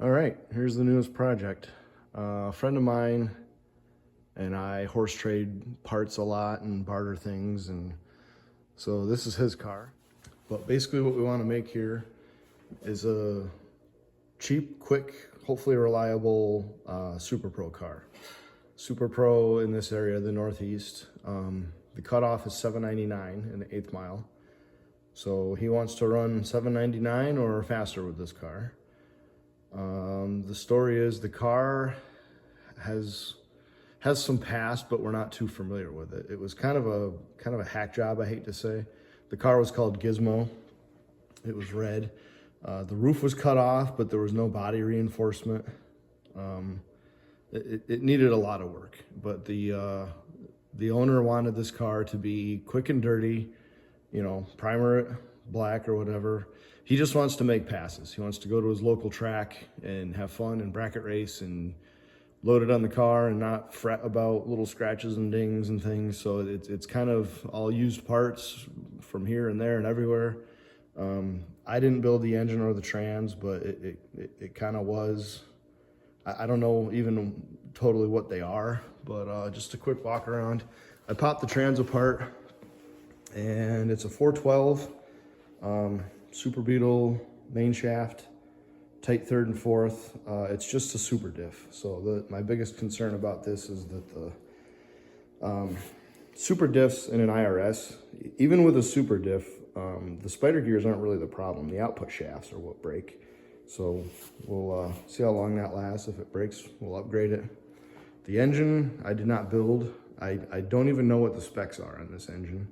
All right, here's the newest project. A friend of mine and I horse trade parts a lot and barter things, and so this is his car. But basically what we want to make here is a cheap, quick, hopefully reliable Super Pro car. Super Pro in this area, the Northeast. The cutoff is $7.99 in the 8th mile. So he wants to run $7.99 or faster with this car. The story is the car has some past, but we're not too familiar with it. It was kind of a hack job, I hate to say. The car was called Gizmo. It was red. The roof was cut off, but there was no body reinforcement. It needed a lot of work, but the owner wanted this car to be quick and dirty, you know, primer it black or whatever. He just wants to make passes. He wants to go to his local track and have fun and bracket race and load it on the car and not fret about little scratches and dings and things. So it's kind of all used parts from here and there and everywhere. I didn't build the engine or the trans, but it kind of was. I don't know even totally what they are, but just a quick walk around. I popped the trans apart, and it's a 412 Super Beetle main shaft, tight third and fourth. It's just a super diff. So my biggest concern about this is that the super diffs in an IRS, even with a super diff, the spider gears aren't really the problem. The output shafts are what break. So we'll see how long that lasts. If it breaks, we'll upgrade it. The engine, I did not build. I don't even know what the specs are on this engine.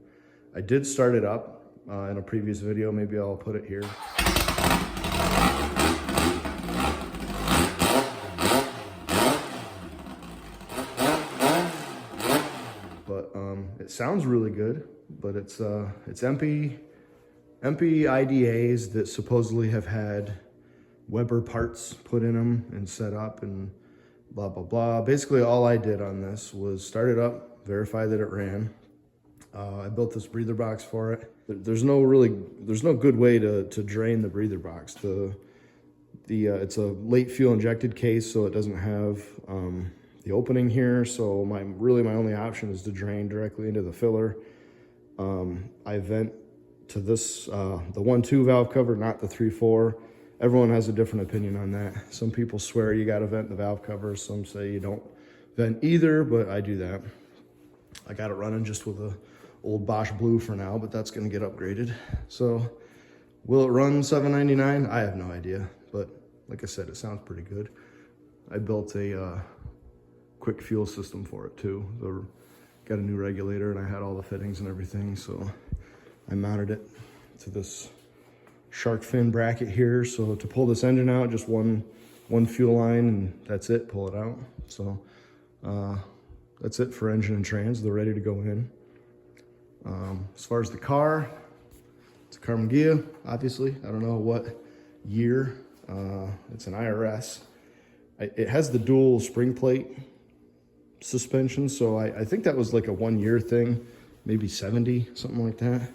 I did start it up in a previous video. Maybe I'll put it here. But it sounds really good, but it's empty IDAs that supposedly have had Weber parts put in them and set up and blah, blah, blah. Basically, all I did on this was start it up, verify that it ran. I built this breather box for it. There's no good way to drain the breather box. It's a late fuel injected case, so it doesn't have the opening here. So my only option is to drain directly into the filler. I vent to this, the 1-2 valve cover, not the 3-4. Everyone has a different opinion on that. Some people swear you gotta vent the valve cover. Some say you don't vent either, but I do that. I got it running just with a old Bosch Blue for now, but that's gonna get upgraded. So will it run $7.99? I have no idea, but like I said, it sounds pretty good. I built a quick fuel system for it too. So got a new regulator and I had all the fittings and everything. So I mounted it to this shark fin bracket here. So to pull this engine out, just one fuel line and that's it, pull it out. So that's it for engine and trans. They're ready to go in. As far as the car, it's a Karmann Ghia, obviously. I don't know what year. It's an IRS. It has the dual spring plate suspension, so I think that was like a 1-year thing, maybe 70, something like that.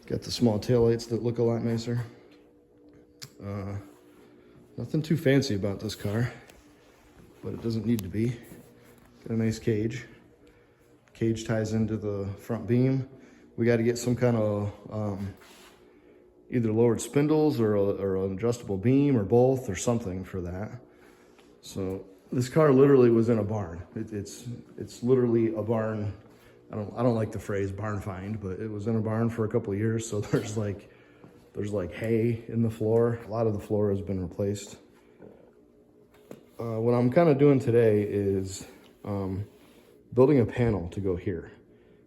Got the small taillights that look a lot nicer. Nothing too fancy about this car, but it doesn't need to be. Got a nice cage. Cage ties into the front beam. We got to get some kind of either lowered spindles or an adjustable beam or both or something for that. So this car literally was in a barn. It's literally a barn. I don't like the phrase barn find, but it was in a barn for a couple of years. So there's like hay in the floor. A lot of the floor has been replaced. What I'm kind of doing today is building a panel to go here.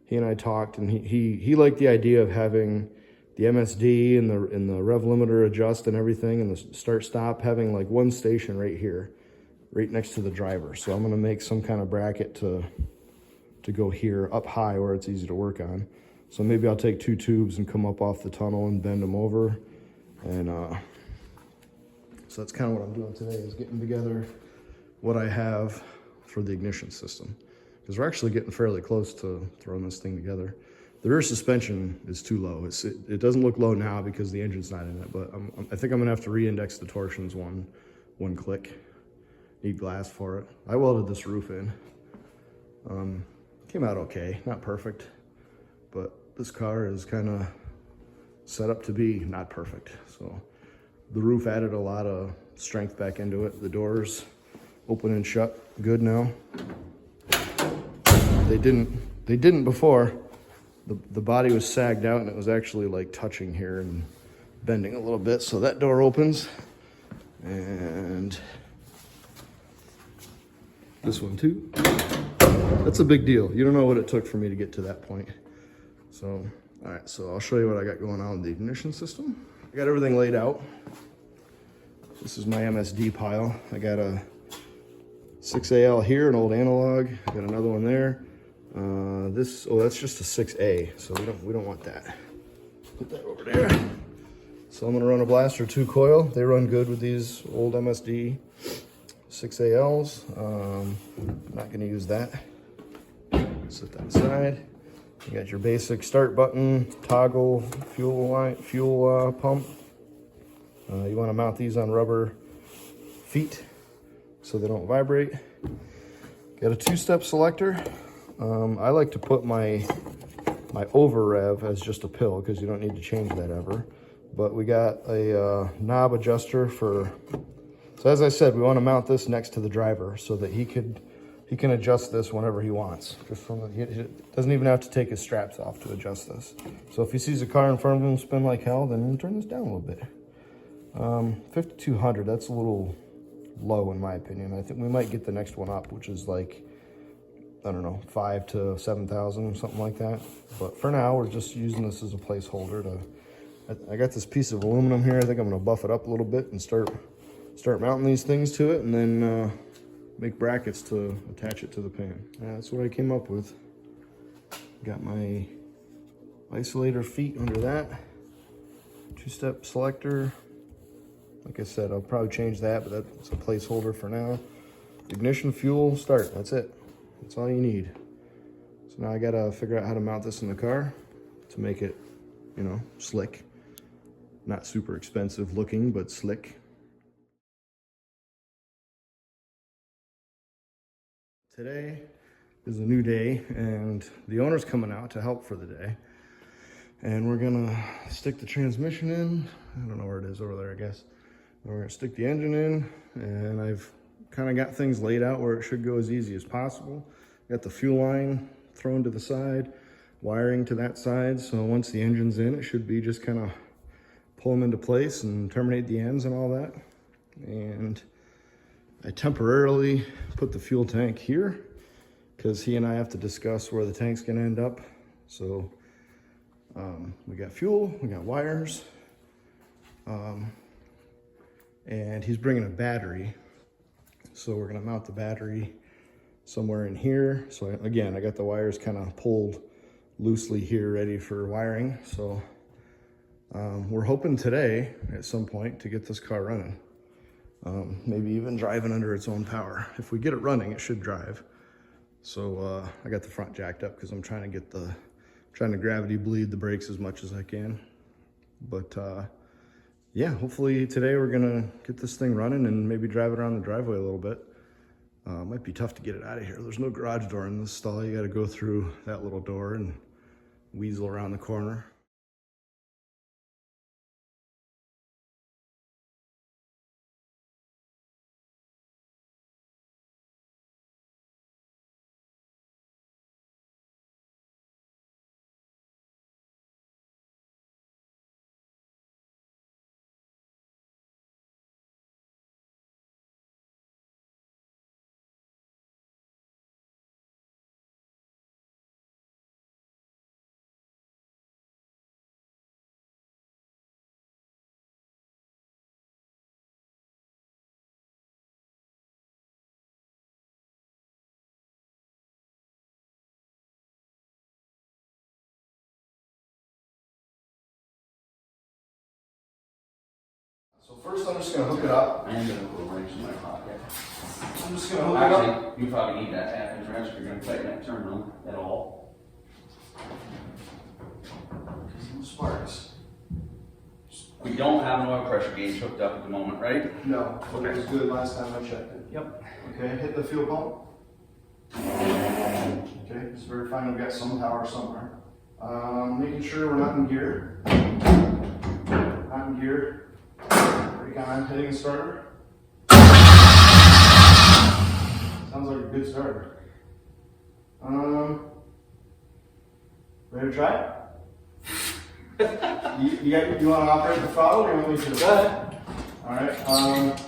He and I talked, and he liked the idea of having the MSD and the rev limiter adjust and everything, and the start stop, having like one station right here, right next to the driver. So I'm gonna make some kind of bracket to go here up high where it's easy to work on. So maybe I'll take 2 tubes and come up off the tunnel and bend them over. And so that's kind of what I'm doing today, is getting together what I have for the ignition system. Because we're actually getting fairly close to throwing this thing together. The rear suspension is too low. It doesn't look low now because the engine's not in it, but I think I'm gonna have to re-index the torsions one one click. Need glass for it. I welded this roof in. Came out okay, not perfect, but this car is kind of set up to be not perfect. So the roof added a lot of strength back into it. The doors open and shut good now. They didn't before. The body was sagged out and it was actually like touching here and bending a little bit. So that door opens, and this one too. That's a big deal. You don't know what it took for me to get to that point. So, all right, so I'll show you what I got going on with the ignition system. I got everything laid out. This is my MSD pile. I got a 6AL here, an old analog. I got another one there. That's just a 6A, so we don't want that. Put that over there. So I'm gonna run a Blaster 2 coil. They run good with these old MSD 6ALs. I'm not gonna use that. Set that aside. You got your basic start button, toggle, fuel pump. You want to mount these on rubber feet so they don't vibrate. Got a 2-step selector. I like to put my over rev as just a pill because you don't need to change that ever. But we got a knob adjuster for. So as I said, we want to mount this next to the driver so that he can adjust this whenever he wants. He doesn't even have to take his straps off to adjust this. So if he sees a car in front of him spin like hell, then turn this down a little bit. 5200, that's a little low in my opinion. I think we might get the next one up, which is like, I don't know, 5 to 7,000, something like that. But for now, we're just using this as a placeholder. I got this piece of aluminum here. I think I'm gonna buff it up a little bit and start mounting these things to it, and then make brackets to attach it to the pan. That's what I came up with. Got my isolator feet under that. 2-step selector. Like I said, I'll probably change that, but that's a placeholder for now. Ignition, fuel, start. That's it. That's all you need. So now I gotta figure out how to mount this in the car to make it, you know, slick. Not super expensive looking, but slick. Today is a new day, and the owner's coming out to help for the day. And we're gonna stick the transmission in. I don't know where it is, over there, I guess. We're gonna stick the engine in, and I've kind of got things laid out where it should go as easy as possible. Got the fuel line thrown to the side, wiring to that side, so once the engine's in, it should be just kind of pull them into place and terminate the ends and all that. And I temporarily put the fuel tank here because he and I have to discuss where the tank's gonna end up. So we got fuel, we got wires, and he's bringing a battery. So we're gonna mount the battery somewhere in here. So again, I got the wires kind of pulled loosely here, ready for wiring. So we're hoping today at some point to get this car running. Maybe even driving under its own power. If we get it running, it should drive. So I got the front jacked up because I'm trying to gravity bleed the brakes as much as I can. But yeah, hopefully today we're gonna get this thing running and maybe drive it around the driveway a little bit. Might be tough to get it out of here. There's no garage door in this stall. You gotta go through that little door and weasel around the corner. So first I'm just gonna hook it up. I am gonna put a wrench in my pocket. I'm just gonna hook it up. Actually, you probably need that half-inch wrench if you're gonna tighten that turn on at all. Sparks. We don't have an oil pressure gauge hooked up at the moment, right? No, but it was good last time I checked it. Yep. Okay, hit the fuel pump. Okay, it's very fine, we've got some power somewhere. Making sure we're not in gear. Not in gear. Brake on, hitting the starter. Sounds like a good starter. Ready to try it? you want to operate the throttle or you want me to? Go ahead. Alright,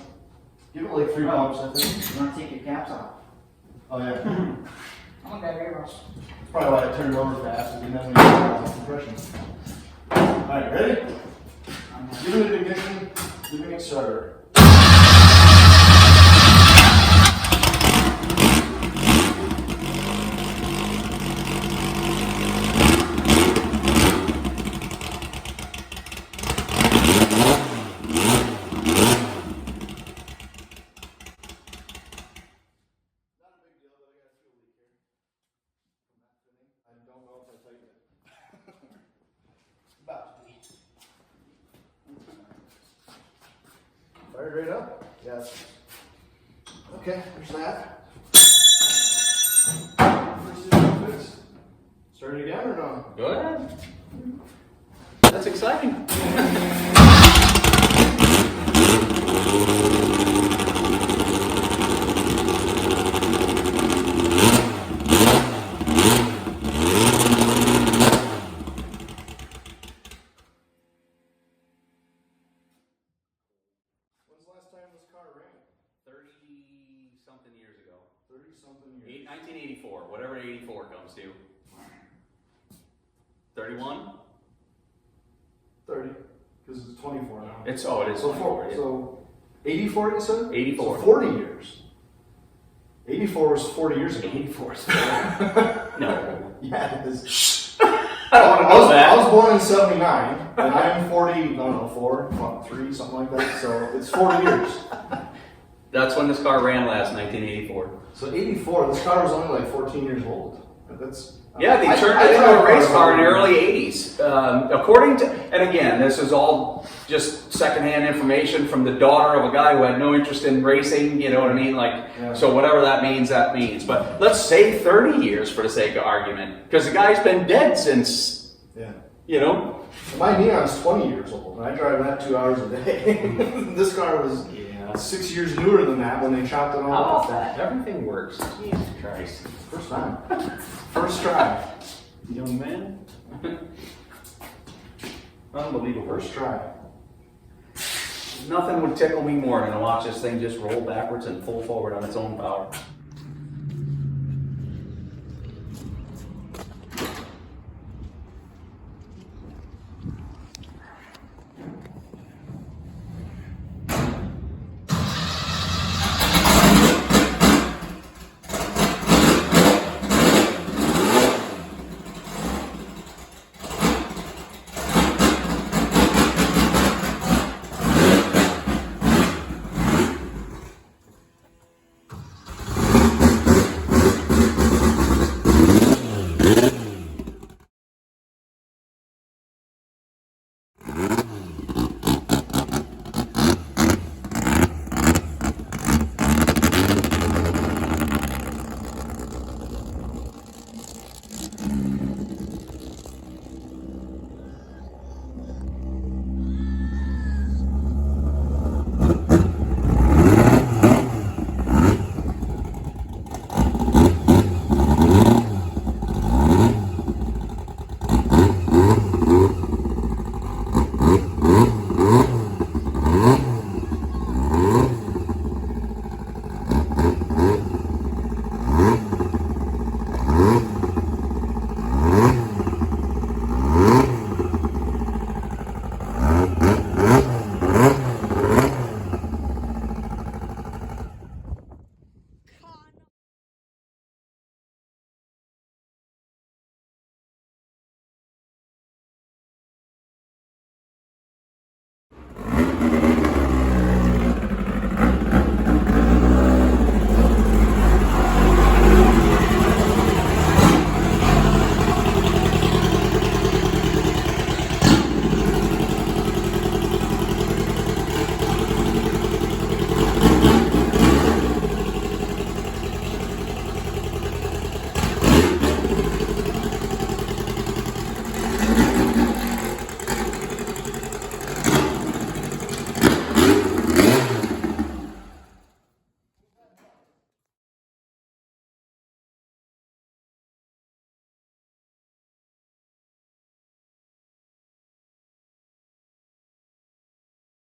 give it like 3 pumps, I think. You want to take your caps off? Oh yeah. I'm okay, very much. That's probably why I turned over fast, and then we got compression. Alright, ready? Give it an ignition, giving it starter. I don't know if I tightened it. About to be. Fired right up? Yes. Okay, there's that. First system fixed. Start it again or no? Go ahead. That's exciting. When's the last time this car ran? 30-something years ago. 30-something years. 1984, whatever 84 comes to. 31? 30, because it's 24 now. It is So 24. so 84 you said? 84. So 40 years. 84 was 40 years ago. 84 is No. Yeah, it is. I I was born in 79, and I'm 40, no, 3, something like that, so it's 40 years. That's when this car ran last, 1984. So 84, this car was only like 14 years old. That's Yeah, they I turned it into drive a race car in the around. early 80s. According to, and again, this is all just secondhand information from the daughter of a guy who had no interest in racing, you know what I mean? Like, Yeah. so whatever that means, that means. But let's say 30 years for the sake of argument, because the guy's been dead since, Yeah. you know. My Neon's 20 years old, and I drive that 2 hours a day. This car was 6 years newer than that when they chopped it all How off. about that? Everything works. Jesus Christ. First time. First try. Young man. Unbelievable. First try. Nothing would tickle me more than to watch this thing just roll backwards and full forward on its own power.